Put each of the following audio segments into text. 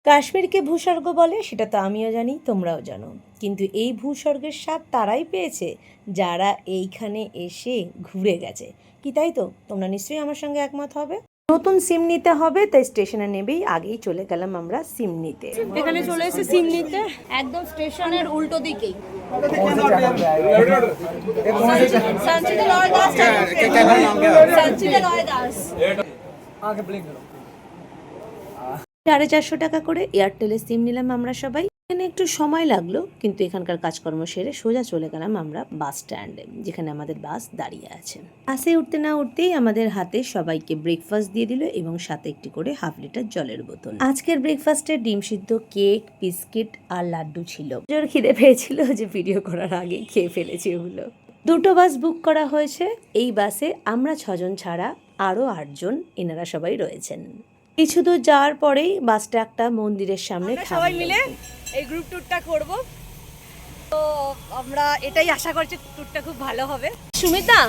কাশ্মীরকে ভূস্বর্গ বলে সেটা তো আমিও জানি, তোমরাও জানো, কিন্তু এই ভূস্বর্গের স্বাদ তারাই পেয়েছে যারা এইখানে এসে ঘুরে গেছে। কি তাই তো? তোমরা নিশ্চয়ই আমার সঙ্গে একমত হবে। নতুন সিম নিতে হবে, তাই স্টেশনে নেবেই আগেই চলে গেলাম আমরা সিম নিতে। এখানে চলে এসে সিম নিতে, একদম স্টেশনের উল্টো দিকেই। संचिता लॉय दास, संचिता लॉय दास। 450 টাকা করে এয়ারটেলের সিম নিলাম আমরা সবাই। এখানে একটু সময় লাগলো, কিন্তু এখানকার কাজকর্ম সেরে সোজা চলে গেলাম আমরা বাস স্ট্যান্ডে, যেখানে আমাদের বাস দাঁড়িয়ে আছে। বাসে উঠতে না উঠতেই আমাদের হাতে সবাইকে ব্রেকফাস্ট দিয়ে দিল এবং সাথে একটি করে হাফ লিটার জলের বোতল। আজকের ব্রেকফাস্টে ডিম সিদ্ধ, কেক, বিস্কিট আর লাড্ডু ছিল। জোর খিদে পেয়েছিল যে ভিডিও করার আগেই খেয়ে ফেলেছি ওগুলো। দুটো বাস বুক করা হয়েছে। এই বাসে আমরা 6 জন ছাড়া আরও 8 জন, এনারা সবাই রয়েছেন। কিছু দূর যাওয়ার পরেই বাসটা একটা মন্দিরের সামনে সবাই মিলে এই গ্রুপ ট্যুরটা করব, তো আমরা এটাই আশা করছি ট্যুরটা খুব ভালো হবে। সুমিতা,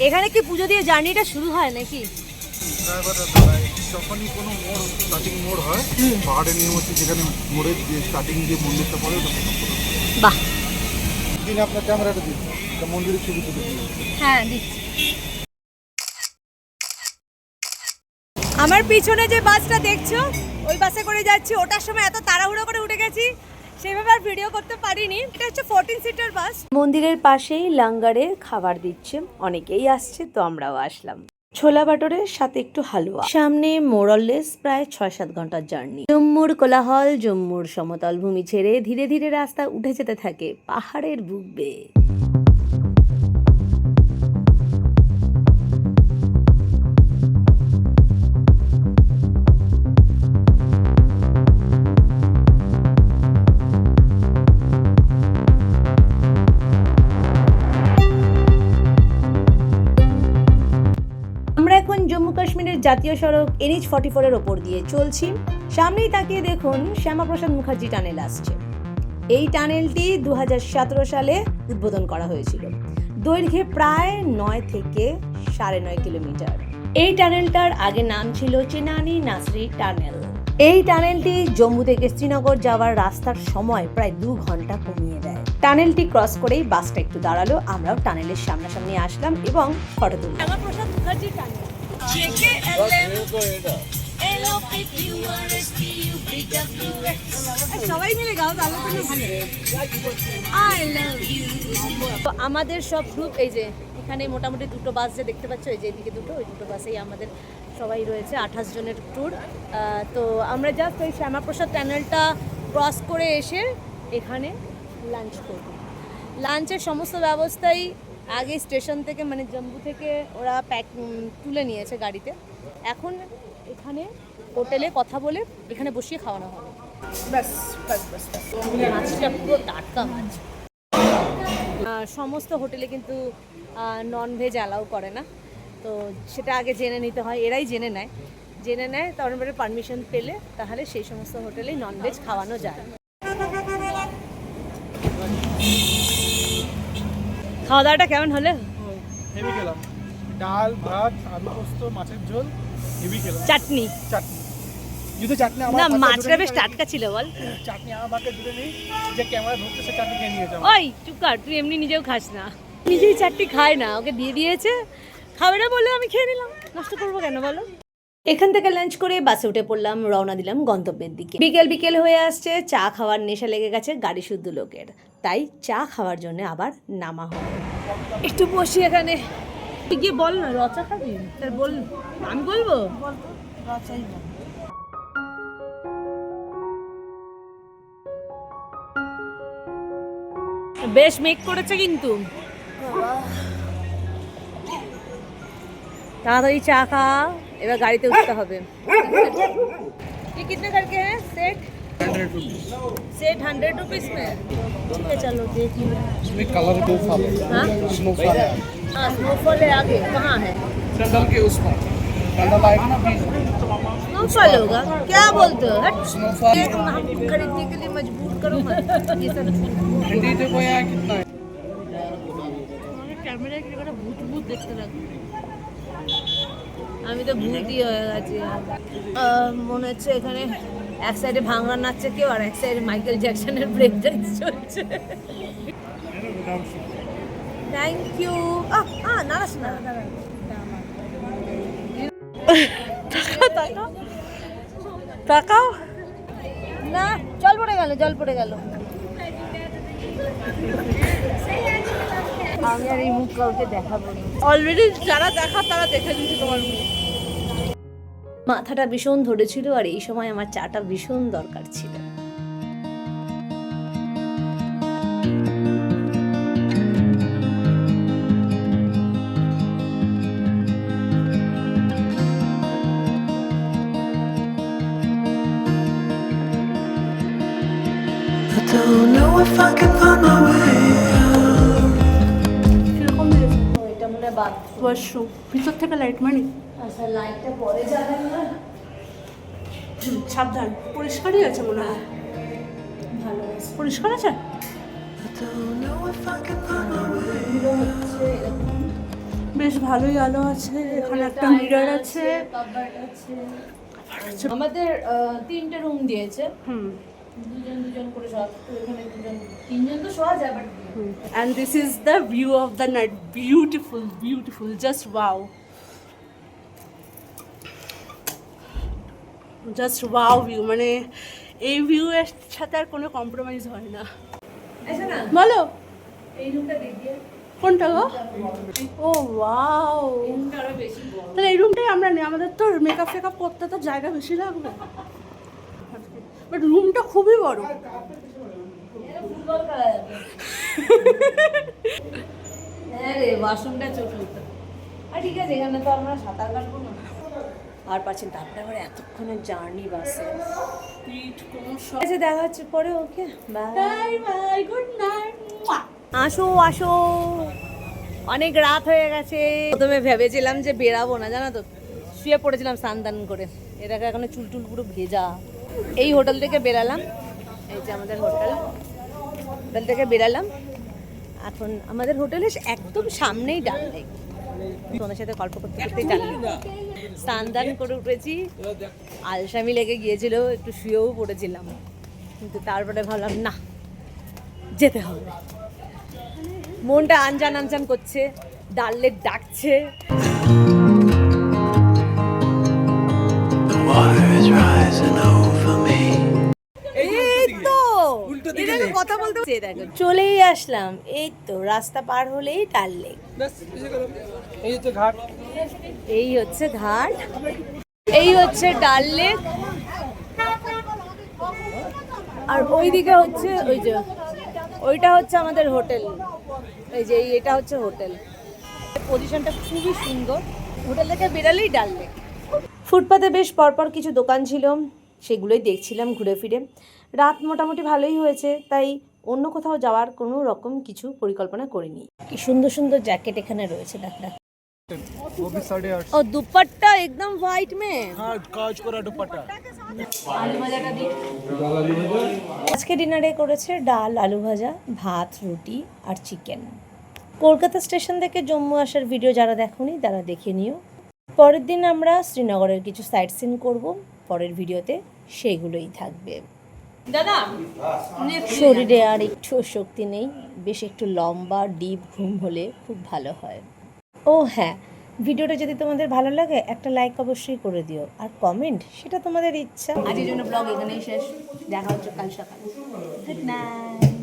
এখানে কি পুজো দিয়ে জার্নিটা শুরু হয় নাকি? যখনই কোনো মোড়, স্টার্টিং মোড় হয়, পাহাড়ের নিয়ম হচ্ছে যেখানে মোড়ের যে স্টার্টিং যে মন্দিরটা পড়ে ওটা প্রথম করে। বাহ, দিন আপনার ক্যামেরাটা দিন, মন্দিরের ছবি তুলে দিন। হ্যাঁ দিচ্ছি। আমার পিছনে যে বাসটা দেখছো, ওই বাসে করে যাচ্ছি। ওটার সময় এত তাড়াহুড়ো করে উঠে গেছি, সেভাবে আর ভিডিও করতে পারিনি। এটা হচ্ছে 14 সিটার বাস। মন্দিরের পাশেই লাঙ্গারে খাবার দিচ্ছে, অনেকেই আসছে, তো আমরাও আসলাম। ছোলা বাটরের সাথে একটু হালুয়া। সামনে মোরলেস প্রায় 6-7 ঘন্টার জার্নি। জম্মুর কোলাহল, জম্মুর সমতল ভূমি ছেড়ে ধীরে ধীরে রাস্তা উঠে যেতে থাকে পাহাড়ের বুক বেয়ে। জম্মু কাশ্মীরের জাতীয় সড়ক NH 44 এর ওপর দিয়ে চলছি। সামনেই তাকিয়ে দেখুন শ্যামাপ্রসাদ মুখার্জি টানেল আসছে। এই টানেলটি 2017 সালে উদ্বোধন করা হয়েছিল। দৈর্ঘ্যে প্রায় 9 থেকে 9.5 কিলোমিটার। এই টানেলটার আগে নাম ছিল চেনানি নাসরি টানেল। এই টানেলটি জম্মু থেকে শ্রীনগর যাওয়ার রাস্তার সময় প্রায় 2 ঘন্টা কমিয়ে দেয়। টানেলটি ক্রস করেই বাসটা একটু দাঁড়ালো, আমরাও টানেলের সামনাসামনি আসলাম এবং ফটো তুললাম। শ্যামাপ্রসাদ মুখার্জি টানেল। সবাই মিলে গাও, তাহলে তো ভালো। তো আমাদের সব গ্রুপ, এই যে এখানে মোটামুটি দুটো বাস যে দেখতে পাচ্ছ, এই যে এদিকে দুটো, ওই দুটো বাসেই আমাদের সবাই রয়েছে। 28 জনের ট্যুর। তো আমরা জাস্ট ওই শ্যামাপ্রসাদ টানেলটা ক্রস করে এসে এখানে লাঞ্চ করব। লাঞ্চের সমস্ত ব্যবস্থাই আগে স্টেশন থেকে, মানে জম্মু থেকে ওরা তুলে নিয়েছে গাড়িতে। এখন এখানে হোটেলে কথা বলে এখানে বসিয়ে খাওয়ানো হবে। ব্যাস ব্যাস ব্যাস। মাছটা পুরো টাটকা মাছ। সমস্ত হোটেলে কিন্তু ননভেজ অ্যালাউ করে না, তো সেটা আগে জেনে নিতে হয়। এরাই জেনে নেয় তারপরে পারমিশন পেলে তাহলে সেই সমস্ত হোটেলেই ননভেজ খাওয়ানো যায়। খাওয়া দাওয়াটা কেমন হলো? হেভি খেলাম, ডাল, ভাত, আলু পোস্ত, মাছের ঝোল, হেভি খেলাম। চাটনি যদি চাটনি আমার না, মাছটা বেশ টাটকা ছিল। বল, চাটনি আমার ভাগে জুড়ে নেই, যে ক্যামেরা ধরতে সে চাটনি খেয়ে নিয়ে যাবো। ওই চুপ কর, তুই এমনি নিজেও খাস না। নিজেই চাটনি খায় না, ওকে দিয়ে দিয়েছে, খাবে না বলে আমি খেয়ে নিলাম। নষ্ট করবো কেন বলো? এখান থেকে লাঞ্চ করে বাসে উঠে পড়লাম, রওনা দিলাম গন্তব্যের দিকে। বিকেল হয়ে আসছে, চা খাওয়ার নেশা লেগে গেছে গাড়ি শুদ্ধ লোকের, তাই চা খাওয়ার জন্য আবার নামা হলো। একটু বসি এখানে। গিয়ে বল না, রচা খাবি? তার বল, আমি বলবো রচাই বল। বেশ মেক করেছে কিন্তু। তাড়াতাড়ি চা খা, এবার গাড়িতে উঠতে হবে। ये कितने करके हैं सेट? 100 रुपीस। सेट 100 रुपीस में। ठीक है, चलो देख लो। इसमें कलर दो फल, हाँ स्नोफॉल है। हाँ, स्नोफॉल है आगे, कहाँ है? टंडल के उस पर टंडल आएगा ना बीच में। स्नोफॉल होगा, क्या बोलते हो? हट। स्नोफॉल ये तुम हम खरीदने के लिए मजबूर करो मत। ये सब ठंडी देखो यहाँ कितना है। कैमरा की जगह भूत देखते लगते। আমি তো ভূতই হয়ে গেছি। মনে হচ্ছে এখানে এক সাইডে ভাঙড়া নাচছে কেউ, আর এক সাইডে মাইকেল জ্যাকসনের ব্রেক ডান্স চলছে। Thank you. নারাস না, তাকাও না, জল পড়ে গেল, জল পড়ে গেল। আমি আর এই মুখ কাউকে দেখাবো না, অলরেডি যারা দেখা তারা দেখে নিচ্ছে তোমার মুখ। মাথাটা ভীষণ ধরেছিল আর এই সময় আমার চাটা ভীষণ দরকার ছিল। I don't know if I can find my way out. কিরকম দিয়েছে এটা মনে হয় বাদ। ওয়াশরুম ভিতর থেকে লাইট মারি। আচ্ছা, লাইটটা পরে যাবেন না? সাবধান, পরিষ্কারই আছে মনে হয়। ভালো আছে। পরিষ্কার আছে? I don't know if I can find my way. বেশ ভালোই আলো আছে, এখানে একটা মিরর আছে। আমাদের 3টে রুম দিয়েছে, হুম। দুজন দুজন করে শোয়া, তো এখানে দুজন তিনজন তো শোয়া যায়, but And this is the view of the night. Beautiful, beautiful, just wow. Just wow view, মানে এই ভিউ এর সাথে আর কোনো কম্প্রোমাইজ হয় না। আচ্ছা না, বলো এই রুমটা দেখিয়ে। কোনটা গো? ও ওয়াও, রুমটা আরো বেশি বড়। তাহলে এই রুমটাই আমরা নিই, আমাদের তো মেকআপ ফেকআপ করতে তো জায়গা বেশি লাগবে, বাট রুমটা খুবই বড়। ফুটবল খেলা যাবে। হ্যাঁ রে, ওয়াশরুমটা চতুর্থ। আর ঠিক আছে, এখানে তো আমরা সাঁতার কাটবো না। আর পাচ্ছেন, তারপরে আবার এতক্ষণের জার্নি বাসে। পিঠ কোমর সব। আচ্ছা, দেখা হচ্ছে পরে, okay bye. Bye bye, good night. আসো আসো, অনেক রাত হয়ে গেছে। প্রথমে ভেবেছিলাম যে বেরাবো না, জানো তো, শুয়ে পড়েছিলাম স্নান দান করে। এটাকে এখনো চুল টুল পুরো ভেজা। এই হোটেল থেকে বেরালাম, এই যে আমাদের হোটেল, হোটেল থেকে বেরালাম। এখন আমাদের হোটেলের একদম সামনেই ডাল লেক। তোমাদের সাথে গল্প করতে করতেই ডাল লেক। স্নান দান করে উঠেছি, আলসামি লেগে গিয়েছিল, একটু শুয়েও পড়েছিলাম, কিন্তু তারপরে ভাবলাম না, যেতে হবে। মনটা আনজান আনজান করছে, ডাল লেক ডাকছে। The water is rising over me. এই তো এটাকে কথা বলতে দেখো, চলেই আসলাম, এই তো রাস্তা পার হলেই ডাল লেক। এই হচ্ছে ঘাট। এই হচ্ছে ঘাট, এই হচ্ছে ডাল লেক, আর ওইদিকে হচ্ছে ওই যে ওইটা হচ্ছে আমাদের হোটেল। এই যে এটা হচ্ছে হোটেল, পজিশনটা খুবই সুন্দর। হোটেল থেকে বেরালেই ডাল লেক। ফুটপাতে বেশ পরপর কিছু দোকান ছিল, সেগুলোই দেখছিলাম ঘুরে ফিরে। রাত মোটামুটি ভালোই হয়েছে, তাই অন্য কোথাও যাওয়ার কোনো রকম কিছু পরিকল্পনা করিনি। কি সুন্দর সুন্দর জ্যাকেট এখানে রয়েছে, দেখ। वो भी 8:30। ও দুপাট্টা একদম হোয়াইট মে। हाँ, काज करा दुपट्टा। আজকে ডিনারে করেছে ডাল, আলু ভাজা, ভাত, রুটি আর চিকেন। কলকাতা স্টেশন থেকে জম্মু আসার ভিডিও যারা দেখোনি তারা দেখে নিও। পরের দিন আমরা শ্রীনগরের কিছু সাইট সিন করব, পরের ভিডিওতে সেগুলোই থাকবে। দাদা শরীরে আর একটু শক্তি নেই, বেশ একটু লম্বা ডিপ ঘুম হলে খুব ভালো হয়। ও হ্যাঁ, ভিডিওটা যদি তোমাদের ভালো লাগে একটা লাইক অবশ্যই করে দিও, আর কমেন্ট সেটা তোমাদের ইচ্ছা। আজকের জন্য ব্লগ এখানেই শেষ, দেখা হচ্ছে কাল সকালে। Good night.